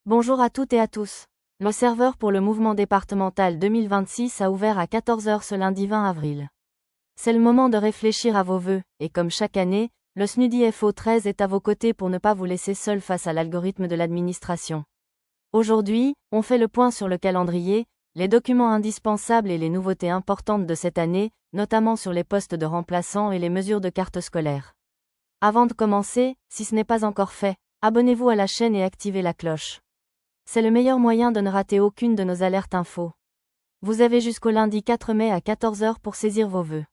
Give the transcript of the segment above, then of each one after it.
Bonjour à toutes et à tous. Le serveur pour le mouvement départemental 2026 a ouvert à 14 h ce lundi 20 avril. C'est le moment de réfléchir à vos vœux, et comme chaque année, le SNUDI FO13 est à vos côtés pour ne pas vous laisser seul face à l'algorithme de l'administration. Aujourd'hui, on fait le point sur le calendrier, les documents indispensables et les nouveautés importantes de cette année, notamment sur les postes de remplaçants et les mesures de carte scolaire. Avant de commencer, si ce n'est pas encore fait, abonnez-vous à la chaîne et activez la cloche. C'est le meilleur moyen de ne rater aucune de nos alertes infos. Vous avez jusqu'au lundi 4 mai à 14 h pour saisir vos vœux.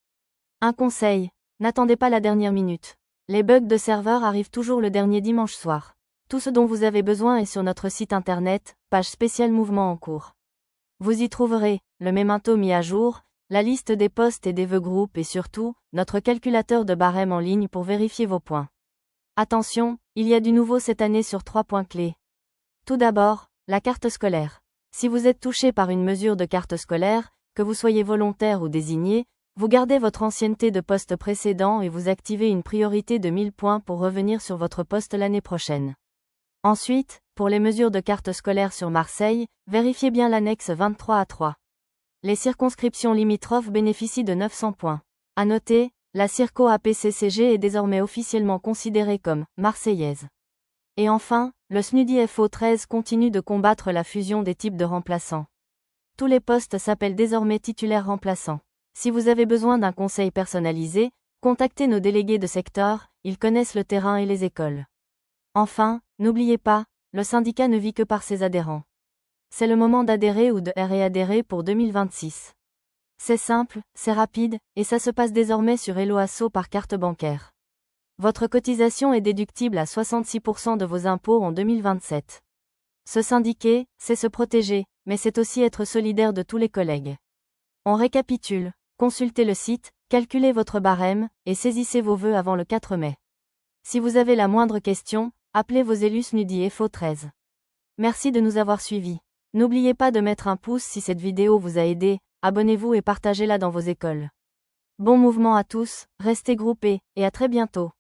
Un conseil, n'attendez pas la dernière minute. Les bugs de serveur arrivent toujours le dernier dimanche soir. Tout ce dont vous avez besoin est sur notre site internet, page spéciale mouvement en cours. Vous y trouverez le memento mis à jour, la liste des postes et des vœux groupes et surtout, notre calculateur de barème en ligne pour vérifier vos points. Attention, il y a du nouveau cette année sur 3 points clés. Tout d'abord, la carte scolaire. Si vous êtes touché par une mesure de carte scolaire, que vous soyez volontaire ou désigné, vous gardez votre ancienneté de poste précédent et vous activez une priorité de 1000 points pour revenir sur votre poste l'année prochaine. Ensuite, pour les mesures de carte scolaire sur Marseille, vérifiez bien l'annexe 23A3. Les circonscriptions limitrophes bénéficient de 900 points. À noter, la Circo APCCG est désormais officiellement considérée comme marseillaise. Et enfin, le SNUDI FO13 continue de combattre la fusion des types de remplaçants. Tous les postes s'appellent désormais titulaires remplaçants. Si vous avez besoin d'un conseil personnalisé, contactez nos délégués de secteur, ils connaissent le terrain et les écoles. Enfin, n'oubliez pas, le syndicat ne vit que par ses adhérents. C'est le moment d'adhérer ou de réadhérer pour 2026. C'est simple, c'est rapide, et ça se passe désormais sur Hello Asso par carte bancaire. Votre cotisation est déductible à 66% de vos impôts en 2027. Se syndiquer, c'est se protéger, mais c'est aussi être solidaire de tous les collègues. On récapitule, consultez le site, calculez votre barème, et saisissez vos vœux avant le 4 mai. Si vous avez la moindre question, appelez vos élus SNUDI FO13. Merci de nous avoir suivis. N'oubliez pas de mettre un pouce si cette vidéo vous a aidé, abonnez-vous et partagez-la dans vos écoles. Bon mouvement à tous, restez groupés, et à très bientôt.